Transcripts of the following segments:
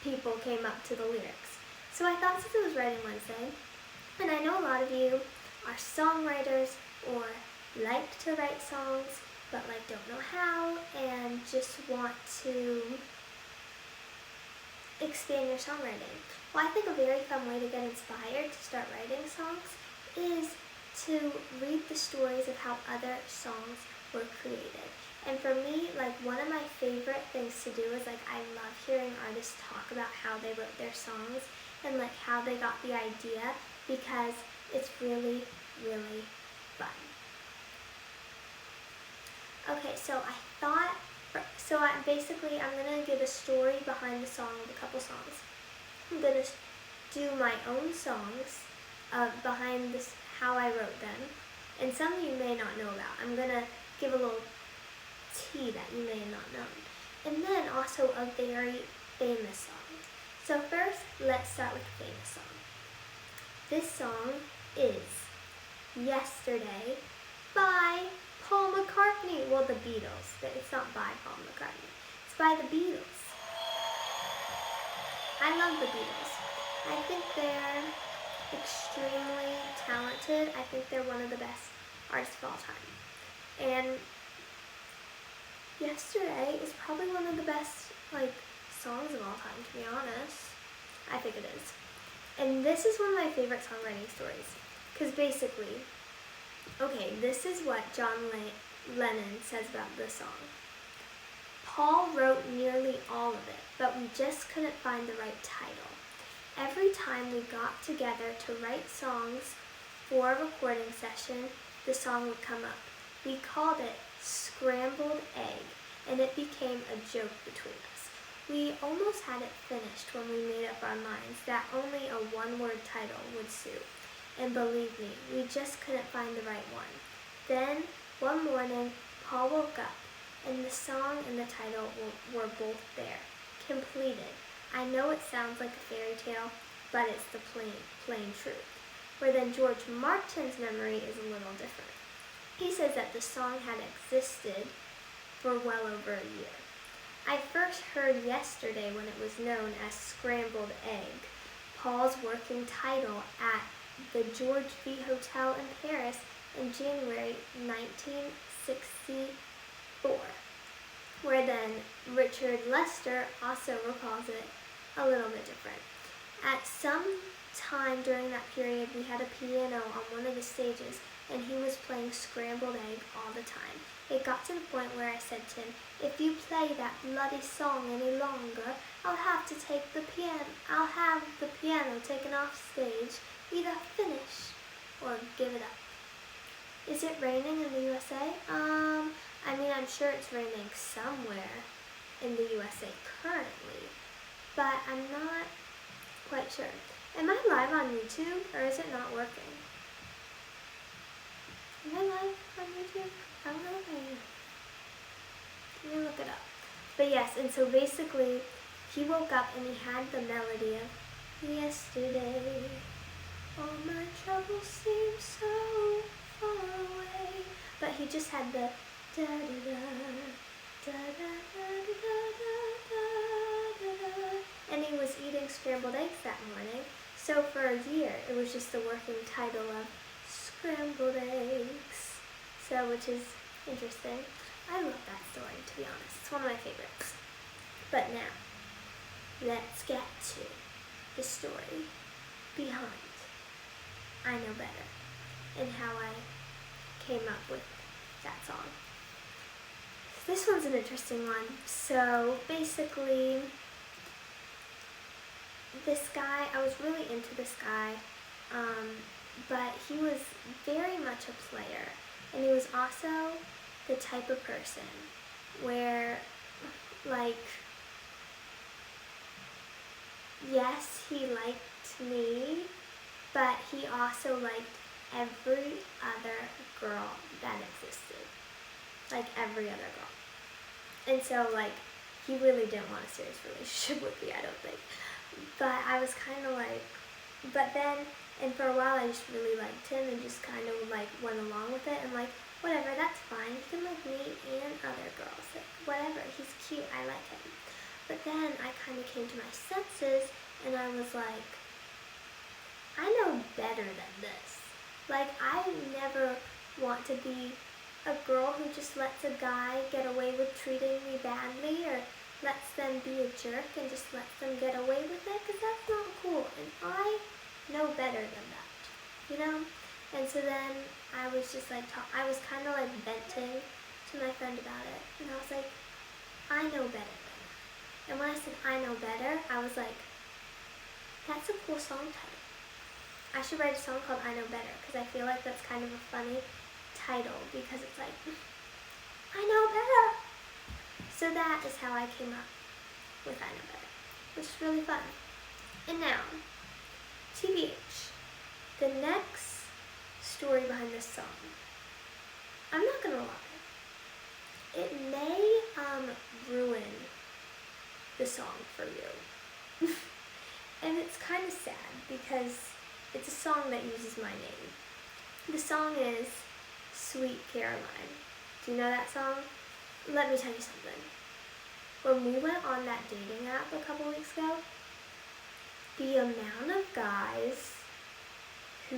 people came up to the lyrics. So I thought, since it was Writing Wednesday, and I know a lot of you are songwriters or like to write songs but like don't know how and just want to expand your songwriting. Well, I think a very fun way to get inspired to start writing songs is to read the stories of how other songs were created. And for me, like, one of my favorite things to do is, like, I love hearing artists talk about how they wrote their songs and like how they got the idea, because it's really, really fun. Okay, so I'm gonna give a story behind the song of a couple songs. I'm gonna do my own songs behind this, how I wrote them, and some you may not know about. I'm gonna give a little tea that you may have not known, and then also a very famous song. So first, let's start with a famous song. This song is Yesterday by Paul McCartney. Well, the Beatles. It's not by Paul McCartney. It's by the Beatles. I love the Beatles. I think they're extremely talented. I think they're one of the best artists of all time. And Yesterday is probably one of the best songs of all time, to be honest. I think it is. And this is one of my favorite songwriting stories. Because basically, okay, this is what John Lennon says about this song. Paul wrote nearly all of it, but we just couldn't find the right title. Every time we got together to write songs for a recording session, the song would come up. We called it Scrambled Egg, and it became a joke between us. We almost had it finished when we made up our minds that only a one-word title would suit. And believe me, we just couldn't find the right one. Then, one morning, Paul woke up, and the song and the title were both there, completed. I know it sounds like a fairy tale, but it's the plain truth. Where then George Martin's memory is a little different. He says that the song had existed for well over a year. I first heard Yesterday when it was known as Scrambled Egg, Paul's working title at the George V Hotel in Paris in January 1964, where then Richard Lester also recalls it a little bit different. At some time during that period, we had a piano on one of the stages, and he was playing Scrambled Egg all the time. It got to the point where I said to him, if you play that bloody song any longer, I'll have the piano taken off stage. Either finish or give it up. Is it raining in the USA? I'm sure it's raining somewhere in the USA currently, but I'm not quite sure. Am I live on YouTube, or is it not working? Am I live on YouTube? I don't know if I am. Let me look it up. But yes, and so basically, he woke up and he had the melody of Yesterday, all my troubles seem so far away. But he just had the da da da da da da da da da da, and he was eating scrambled eggs that morning. So for a year, it was just the working title of Scrambled Eggs. So, which is interesting. I love that story, to be honest. It's one of my favorites. But now, let's get to the story behind I Know Better and how I came up with that song. This one's an interesting one. So basically, this guy, I was really into this guy, but he was very much a player, and he was also the type of person where, yes, he liked me, but he also liked every other girl that existed. Like, every other girl. And so, he really didn't want a serious relationship with me, I don't think. But I was kind of but then, and for a while I just really liked him and just kind of, went along with it. And, whatever, that's fine. He can like me and other girls. Whatever, he's cute, I like him. But then I kind of came to my senses and I was like, I know better than this. Like, I never want to be a girl who just lets a guy get away with treating me badly or lets them be a jerk and just lets them get away with it, because that's not cool. And I know better than that, you know? And so then I was just like, I was kind of like venting to my friend about it. And I was like, I know better than that. And when I said I know better, I was like, that's a cool song title. I should write a song called I Know Better, because I feel like that's kind of a funny title, because it's like, I know better. So that is how I came up with I Know Better, which is really fun. And now, TBH, the next story behind this song, I'm not gonna lie, it may ruin the song for you. And it's kind of sad because it's a song that uses my name. The song is Sweet Caroline. Do you know that song? Let me tell you something. When we went on that dating app a couple weeks ago, the amount of guys who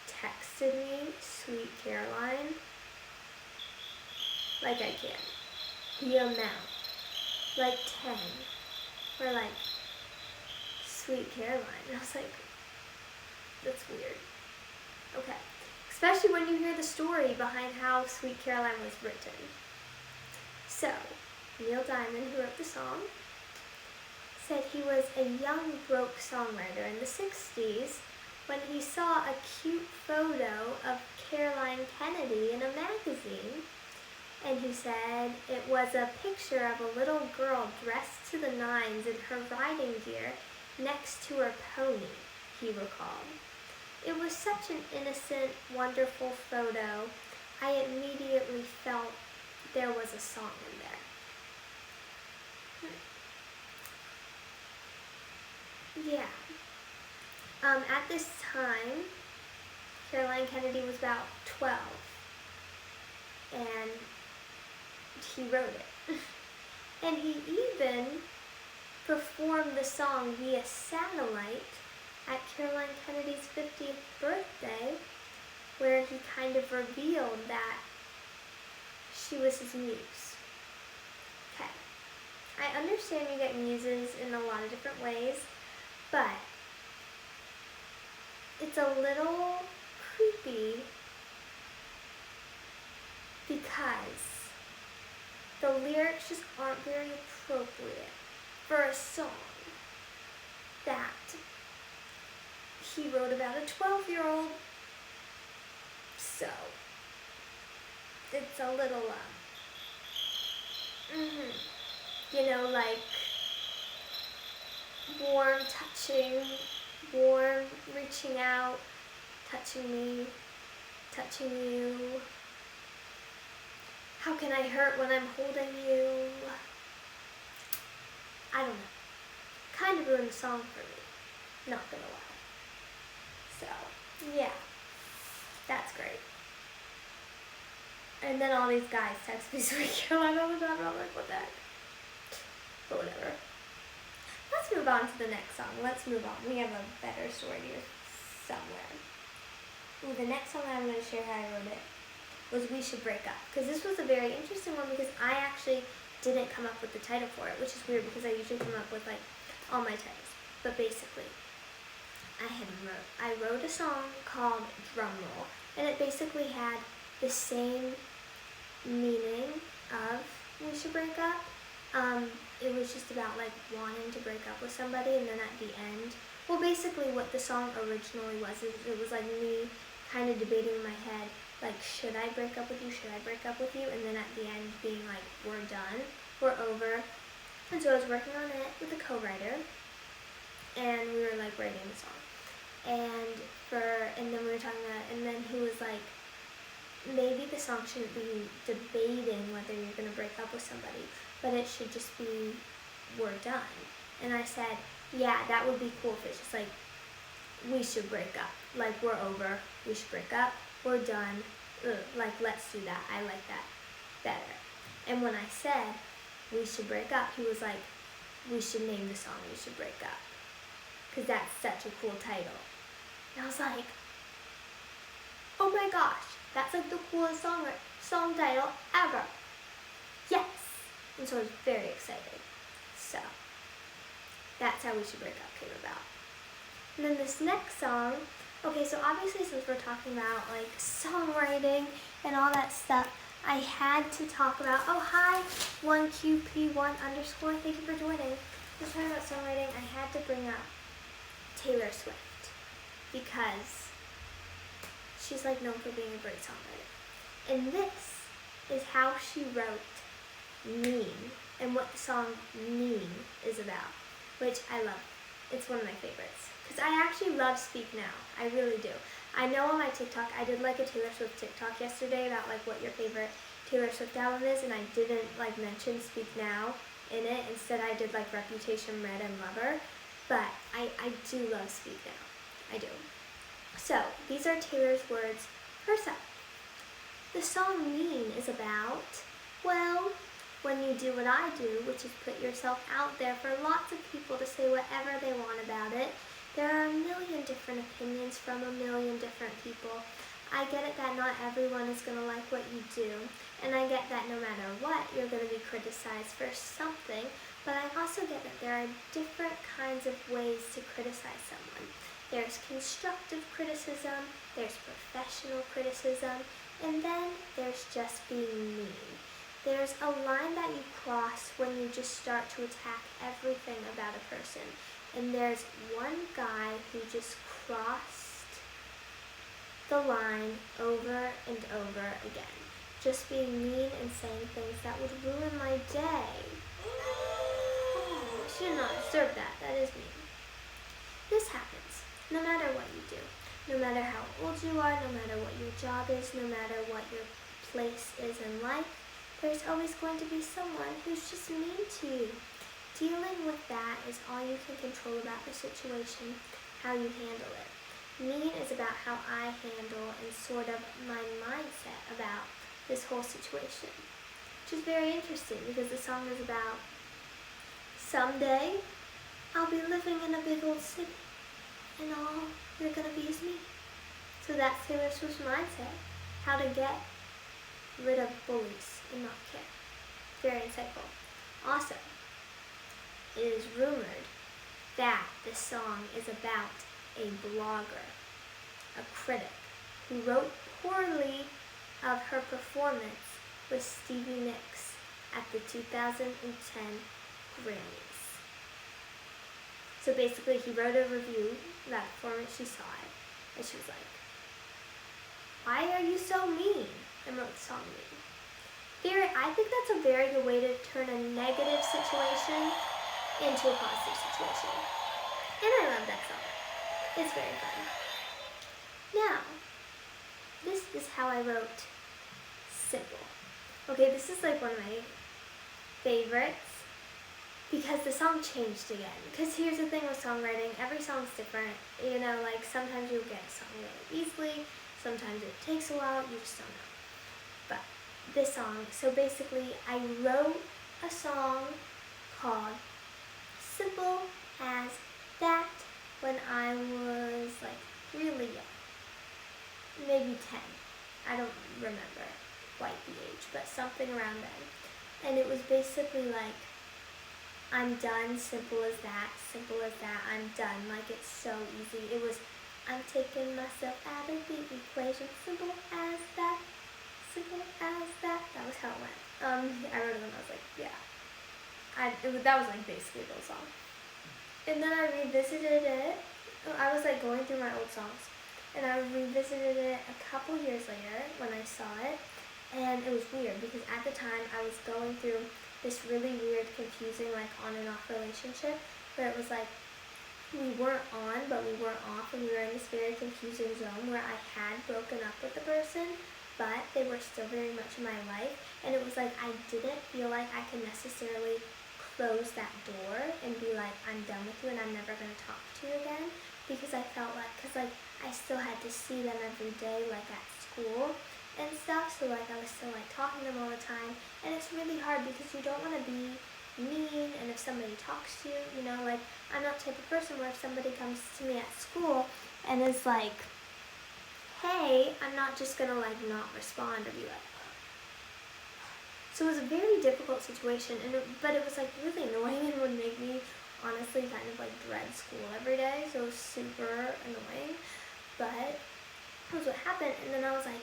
texted me Sweet Caroline, like I can't. The amount, like 10, were like, Sweet Caroline. And I was like, that's weird. Okay. Especially when you hear the story behind how Sweet Caroline was written. So, Neil Diamond, who wrote the song, said he was a young broke songwriter in the 60s when he saw a cute photo of Caroline Kennedy in a magazine. And he said it was a picture of a little girl dressed to the nines in her riding gear next to her pony, he recalled. It was such an innocent, wonderful photo. I immediately felt there was a song in there. Yeah. At this time, Caroline Kennedy was about 12, and he wrote it. And he even performed the song via satellite at Caroline Kennedy's 50th birthday, where he kind of revealed that she was his muse. Okay. I understand you get muses in a lot of different ways, but it's a little creepy because the lyrics just aren't very appropriate for a song that he wrote about a 12-year-old. So, it's a little, you know, like warm touching, warm reaching out, touching me, touching you. How can I hurt when I'm holding you? I don't know. Kind of ruined the song for me, not gonna lie. So, yeah, that's great. And then all these guys text me Sweet Caroline all the time, and I'm like, what the heck? But whatever. Let's move on to the next song. Let's move on. We have a better story here somewhere. Ooh, the next song I'm going to share how I wrote it was We Should Break Up. Because this was a very interesting one because I actually didn't come up with the title for it, which is weird because I usually come up with like all my titles. But basically, I wrote a song called Drumroll, and it basically had the same meaning of We Should Break Up. It was just about like wanting to break up with somebody, and then at the end, well, basically what the song originally was, it was like me kind of debating in my head, like, should I break up with you, should I break up with you, and then at the end being like, we're done, we're over. And so I was working on it with a co-writer, and we were like writing the song, and then we were talking about it, and then he was like, maybe the song shouldn't be debating whether you're going to break up with somebody, but it should just be, we're done. And I said, yeah, that would be cool if it's just like, we should break up. Like, we're over, we should break up, we're done. Ugh, like, let's do that. I like that better. And when I said, we should break up, he was like, we should name the song We Should Break Up, because that's such a cool title. And I was like, oh my gosh, that's like the coolest song title ever. Yes! And so I was very excited. So, that's how We Should Break Up came about. And then this next song, okay, so obviously since we're talking about like songwriting and all that stuff, I had to talk about, oh hi, 1QP1 underscore, thank you for joining. Just talking about songwriting, I had to bring up Taylor Swift because she's like known for being a great songwriter. And this is how she wrote Mean and what the song Mean is about, which I love. It's one of my favorites because I actually love Speak Now. I really do. I know on my TikTok, I did like a Taylor Swift TikTok yesterday about like what your favorite Taylor Swift album is, and I didn't like mention Speak Now in it. Instead, I did like Reputation, Red, and Lover. But I do love Speak Now. I do. So these are Taylor's words herself. The song Mean is about, well, when you do what I do, which is put yourself out there for lots of people to say whatever they want about it. There are a million different opinions from a million different people. I get it that not everyone is going to like what you do, and I get that no matter what, you're going to be criticized for something, but I also get that there are different kinds of ways to criticize someone. There's constructive criticism, there's professional criticism, and then there's just being mean. There's a line that you cross when you just start to attack everything about a person. And there's one guy who just crossed the line over and over again. Just being mean and saying things that would ruin my day. Oh, I should not have served that. That is mean. This happens no matter what you do. No matter how old you are, no matter what your job is, no matter what your place is in life, there's always going to be someone who's just mean to you. Dealing with that is all you can control about the situation, how you handle it. Mean is about how I handle and sort of my mindset about this whole situation, which is very interesting because the song is about someday I'll be living in a big old city and all you're gonna be is me. So that's Taylor Swift's mindset, how to get rid of bullies and not care. Very insightful. Also, it is rumored that this song is about a blogger, a critic, who wrote poorly of her performance with Stevie Nicks at the 2010 Grammys. So basically he wrote a review of that performance, she saw it, and she was like, why are you so mean? And wrote the song Mean. I think that's a very good way to turn a negative situation into a positive situation. And I love that song. It's very fun. Now, this is how I wrote Simple. Okay, this is like one of my favorites because the song changed again. Because here's the thing with songwriting, every song's different. You know, like sometimes you'll get a song really easily, sometimes it takes a while, you just don't know. But this song, so basically I wrote a song called Simple as That when I was like really young, maybe 10. I don't remember quite the age, but something around then. And it was basically like, I'm done, simple as that, I'm done. Like it's so easy. It was, I'm taking myself out of the equation, simple as that, simple as that. That was how it went. I wrote it when I was like, yeah. That was like basically the whole song. And then I revisited it. I was like going through my old songs, and I revisited it a couple years later when I saw it, and it was weird because at the time I was going through this really weird, confusing, like on and off relationship where it was like we weren't on, but we weren't off, and we were in this very confusing zone where I had broken up with the person, but they were still very much in my life, and it was like I didn't feel like I could necessarily close that door and be like, I'm done with you and I'm never going to talk to you again, because I felt like, I still had to see them every day, like at school and stuff, so like I was still like talking to them all the time, and it's really hard because you don't want to be mean, and if somebody talks to you, you know, like, I'm not the type of person where if somebody comes to me at school and is like, hey, I'm not just gonna like not respond or be like. So it was a very difficult situation, but it was like really annoying and would make me honestly kind of like dread school every day. So it was super annoying, but that was what happened. And then I was like,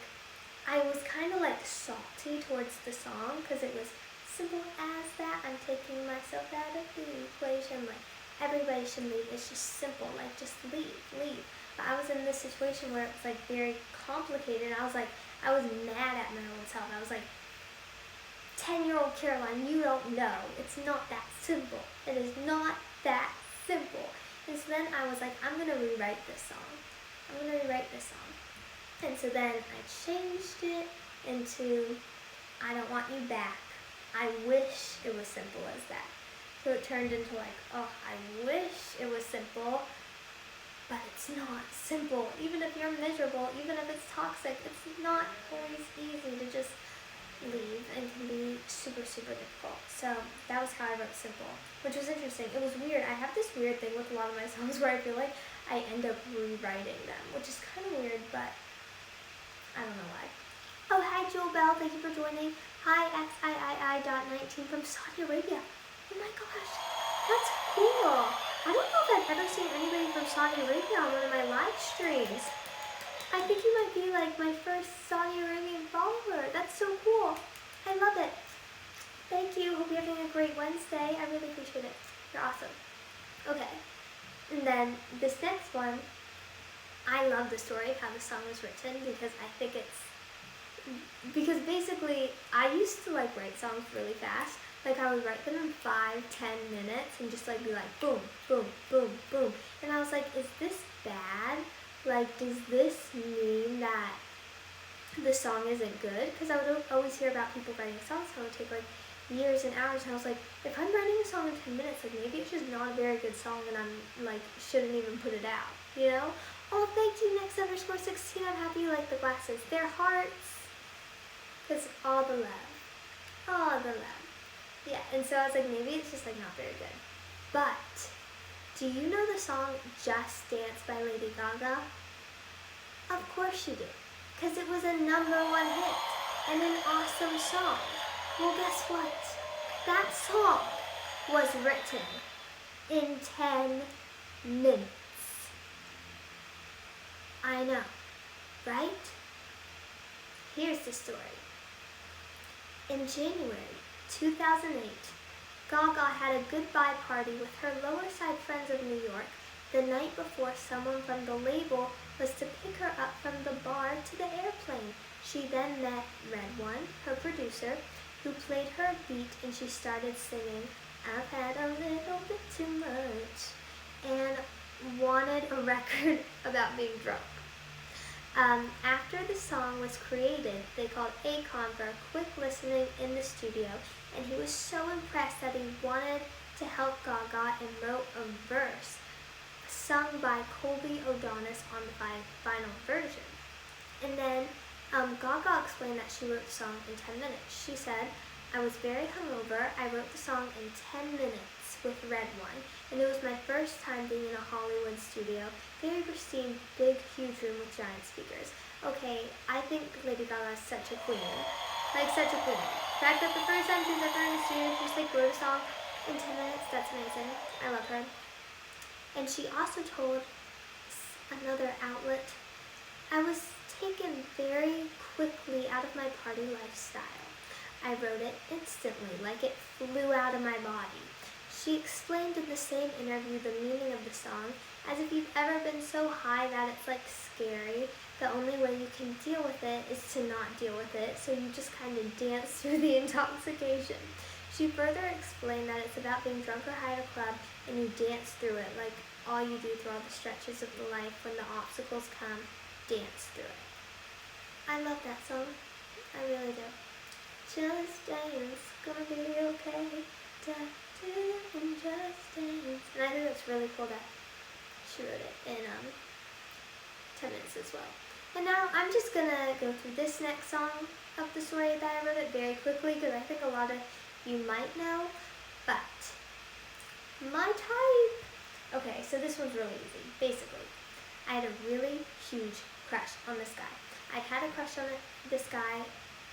I was kind of like salty towards the song because it was simple as that. I'm taking myself out of the equation. Like, everybody should leave. It's just simple. Like, just leave. But I was in this situation where it was like very complicated. I was mad at my own self. I was like, 10-year-old Caroline, you don't know. It's not that simple. It is not that simple. And so then I was like, I'm going to rewrite this song. And so then I changed it into, I don't want you back. I wish it was simple as that. So it turned into like, oh, I wish it was simple, but it's not simple. Even if you're miserable, even if it's toxic, it's not always easy to just leave, and can be super, super difficult. So that was how I wrote Simple, which was interesting. It was weird. I have this weird thing with a lot of my songs where I feel like I end up rewriting them, which is kind of weird, but I don't know why. Oh, hi Joel Bell, thank you for joining. Hi XIII.19 from Saudi Arabia. Oh my gosh, that's cool. I don't know if I've ever seen anybody from Saudi Arabia on one of my live streams. I think you might be like my first Saudi Arabian follower. That's so cool. I love it. Thank you. Hope you're having a great Wednesday. I really appreciate it. You're awesome. Okay. And then this next one, I love the story of how the song was written because I think because basically I used to like write songs really fast. Like I would write them in 5-10 minutes and just like be like boom, boom, boom, boom. And I was like, is this bad? Like, does this mean that the song isn't good? Because I would always hear about people writing songs that would take like years and hours, and I was like, if I'm writing a song in 10 minutes, like maybe it's just not a very good song and I'm like, shouldn't even put it out, you know? Oh, thank you, next_16, I'm happy you like the glasses. They're hearts, because all the love. Yeah, and so I was like, maybe it's just like not very good. But do you know the song Just Dance by Lady Gaga? Of course you do, because it was a #1 hit and an awesome song. Well, guess what? That song was written in 10 minutes. I know, right? Here's the story. In January 2008, Gaga had a goodbye party with her Lower Side friends of New York the night before someone from the label was to pick her up from the bar to the airplane. She then met Red1, her producer, who played her beat, and she started singing, I've had a little bit too much, and wanted a record about being drunk. After the song was created, they called Akon for a quick listening in the studio, and he was so impressed that he wanted to help Gaga and wrote a verse sung by Colby O'Donis on the final version. And then Gaga explained that she wrote the song in 10 minutes. She said, I was very hungover. I wrote the song in 10 minutes with Red1, and it was my first time being in a Hollywood studio. Very pristine, big, huge room with giant speakers. Okay, I think Lady Gaga is such a queen. Like, such a queen. The fact that the first time she was ever in the studio, she just like wrote a song in 10 minutes, that's amazing. I love her. And she also told another outlet, I was taken very quickly out of my party lifestyle. I wrote it instantly, like it flew out of my body. She explained in the same interview the meaning of the song, as if you've ever been so high that it's like scary. The only way you can deal with it is to not deal with it, so you just kind of dance through the intoxication. She further explained that it's about being drunk or high at a club, and you dance through it, like all you do through all the stretches of life when the obstacles come, dance through it. I love that song. I really do. Just dance, gonna be okay. And just dance. And I think that's really cool that she wrote it in 10 minutes as well. And now I'm just gonna go through this next song of the story that I wrote it very quickly because I think a lot of you might know. But my type. Okay, so this one's really easy. Basically, I had a really huge crush on this guy. I'd had a crush on this guy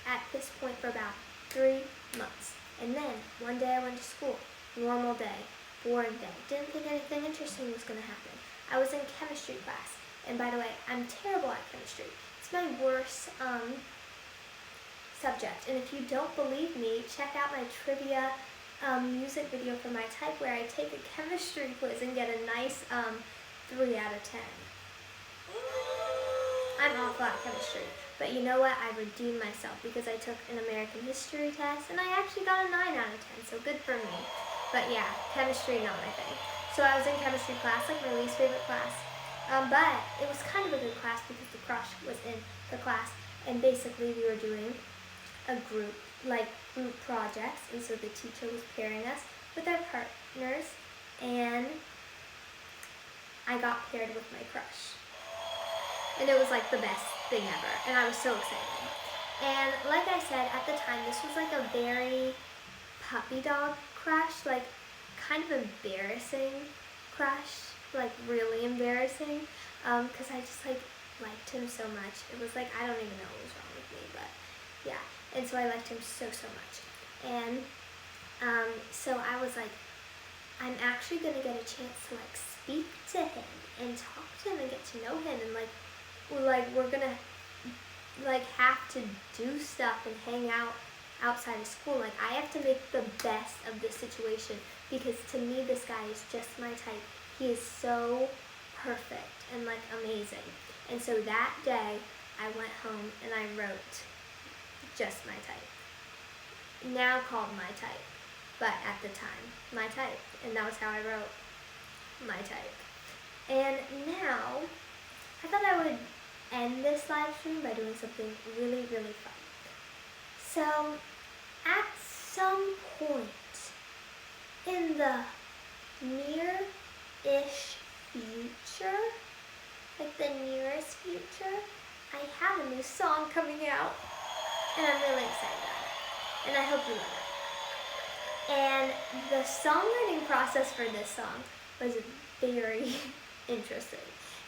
at this point for about 3 months. And then one day I went to school. Normal day, boring day. Didn't think anything interesting was going to happen. I was in chemistry class. And by the way, I'm terrible at chemistry. It's my worst subject. And if you don't believe me, check out my trivia music video for my type where I take a chemistry quiz and get a nice 3 out of 10. I'm awful at chemistry. But you know what? I redeemed myself because I took an American history test and I actually got a 9 out of 10, so good for me. But yeah, chemistry, not my thing. So I was in chemistry class, like my least favorite class. But it was kind of a good class because the crush was in the class. And basically we were doing a group projects. And so the teacher was pairing us with our partners. And I got paired with my crush. And it was like the best thing ever. And I was so excited. And like I said, at the time, this was like a very puppy dog crush. Like kind of embarrassing crush. Like really embarrassing. Because I just liked him so much. It was like, I don't even know what was wrong with me. But yeah. And so I liked him so much. And so I was like, I'm actually going to get a chance to speak to him and talk to him and get to know him. And we're gonna have to do stuff and hang out outside of school. Like I have to make the best of this situation because to me this guy is just my type. He is so perfect and amazing. And so that day I went home and I wrote just my type. Now called my type, but at the time my type, and that was how I wrote my type. And now I thought I would end this live stream by doing something really fun. So, at some point in the near-ish future, like the nearest future, I have a new song coming out, and I'm really excited about it, and I hope you love it. And the songwriting process for this song was very interesting.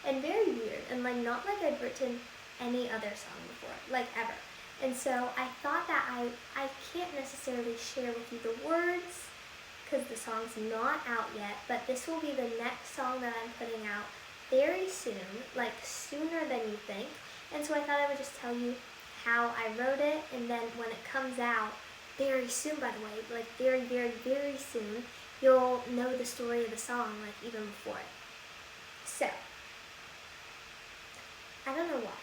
And very weird, and not like I'd written any other song before, ever. And so I thought that I can't necessarily share with you the words, because the song's not out yet, but this will be the next song that I'm putting out very soon, sooner than you think. And so I thought I would just tell you how I wrote it, and then when it comes out, very soon by the way, very soon, you'll know the story of the song, even before it. So, I don't know why,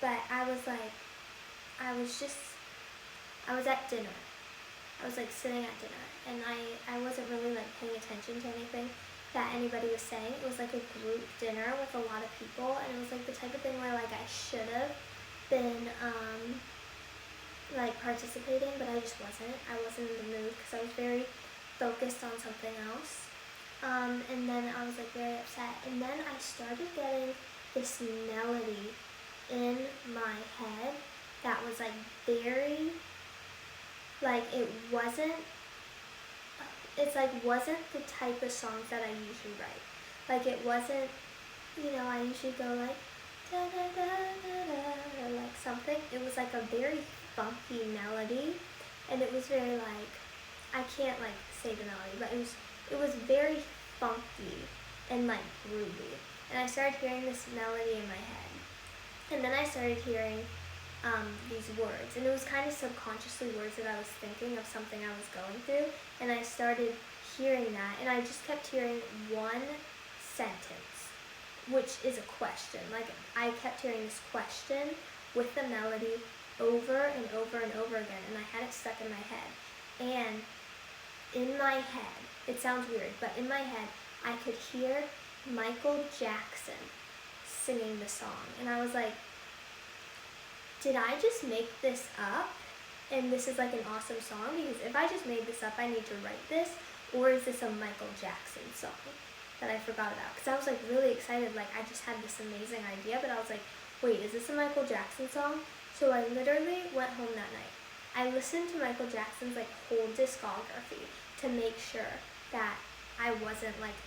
but I was at dinner. I was sitting at dinner, and I wasn't really paying attention to anything that anybody was saying. It was a group dinner with a lot of people, and it was the type of thing where I should have been participating, but I just wasn't. I wasn't in the mood because I was very focused on something else. And then I was very upset, and then I started getting this melody in my head that was very wasn't the type of songs that I usually write. It wasn't, I usually go da da da da da, something. It was a very funky melody, and it was very I can't say the melody, but it was very funky and groovy. And I started hearing this melody in my head. And then I started hearing these words. And it was kind of subconsciously words that I was thinking of something I was going through. And I started hearing that. And I just kept hearing one sentence, which is a question. I kept hearing this question with the melody over and over and over again. And I had it stuck in my head. And in my head, it sounds weird, but in my head, I could hear Michael Jackson singing the song, and I was did I just make this up and this is an awesome song? Because if I just made this up, I need to write this, or is this a Michael Jackson song that I forgot about? Because I was really excited, I just had this amazing idea, but I was wait, is this a Michael Jackson song? So I literally went home that night. I listened to Michael Jackson's whole discography to to make sure that I wasn't like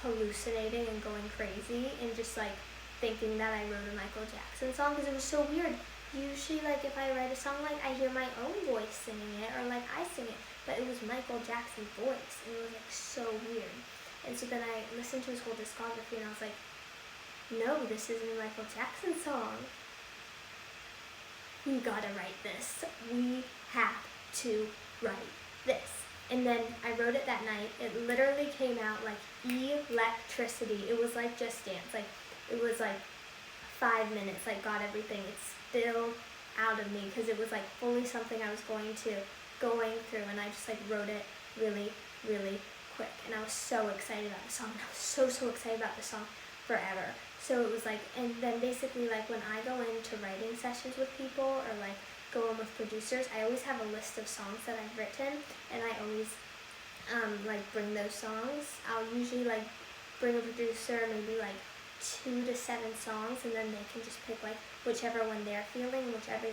hallucinating and going crazy and just like thinking that I wrote a Michael Jackson song, because it was so weird. Usually, like, if I write a song, like, I hear my own voice singing it, or like I sing it, but it was Michael Jackson's voice, and it was like so weird. And so then I listened to his whole discography, and I was like, no, this isn't a Michael Jackson song. We gotta write this. We have to write this. And then I wrote it that night. It literally came out like electricity. It was like Just Dance. Like, it was like 5 minutes, like got everything. It spilled out of me because it was like fully something I was going through, and I just like wrote it really, really quick. And I was so excited about the song. I was so excited about the song forever. So it was like, and then basically like when I go into writing sessions with people or like go in with producers, I always have a list of songs that I've written, and I always like bring those songs. I'll usually like bring a producer, maybe like 2 to 7 songs, and then they can just pick like whichever one they're feeling, whichever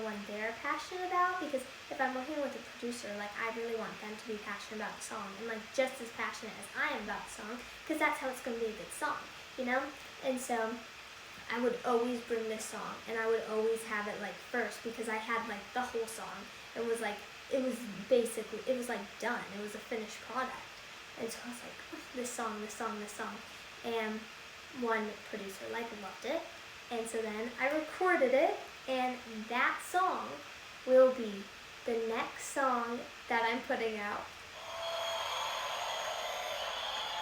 one they're passionate about, because if I'm working with a producer, like I really want them to be passionate about the song and like just as passionate as I am about the song, because that's how it's going to be a good song, you know? And so I would always bring this song, and I would always have it like first, because I had like the whole song. It was like, it was like done. It was a finished product. And so I was like, oh, this song. And one producer like loved it. And so then I recorded it, and that song will be the next song that I'm putting out.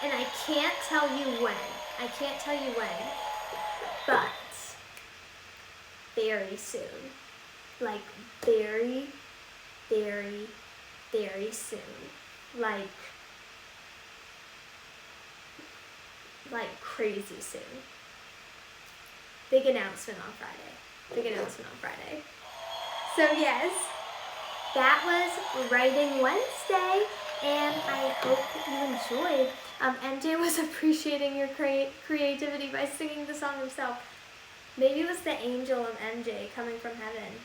And I can't tell you when. But very soon. Like very, very, very soon. Like crazy soon. Big announcement on Friday. So yes, that was Writing Wednesday, and I hope you enjoyed. MJ was appreciating your creativity by singing the song himself. Maybe it was the angel of MJ coming from heaven.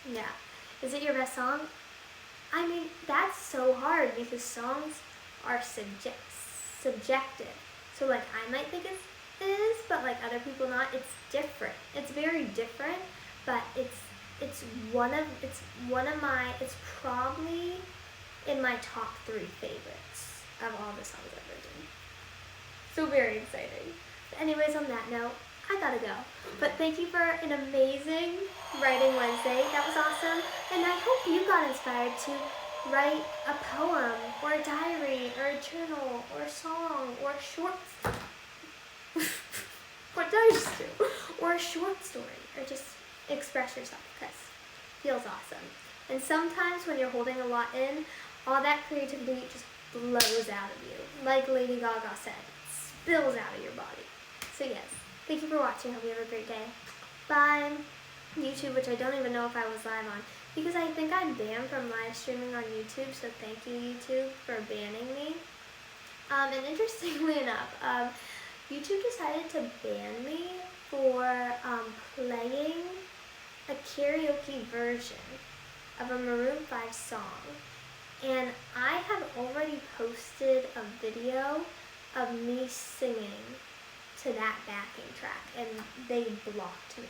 Yeah. Is it your best song? I mean, that's so hard because songs are subjective. So like I might think it is, but like other people not. It's different. It's very different, but it's probably in my top 3 favorites of all the songs I've written. So very exciting. But anyways, on that note, I gotta go. But thank you for an amazing Writing Wednesday. That was awesome. And I hope you got inspired to write a poem or a diary or a journal or a song or a short what did I just do? Or a short story, or just express yourself, because it feels awesome. And sometimes when you're holding a lot in, all that creativity just blows out of you. Like Lady Gaga said, it spills out of your body. So yes, thank you for watching. Hope you have a great day. Bye. YouTube, which I don't even know if I was live on, because I think I'm banned from live streaming on YouTube, so thank you, YouTube, for banning me. And interestingly enough, YouTube decided to ban me for playing a karaoke version of a Maroon 5 song. And I have already posted a video of me singing to that backing track, and they blocked me.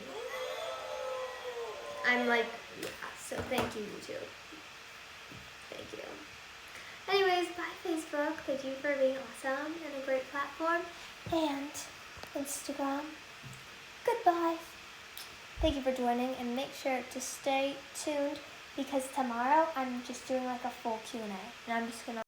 I'm like, yeah, so thank you, YouTube. Thank you. Anyways, bye Facebook. Thank you for being awesome and a great platform. And Instagram. Goodbye. Thank you for joining, and make sure to stay tuned, because tomorrow I'm just doing like a full Q&A, and I'm just gonna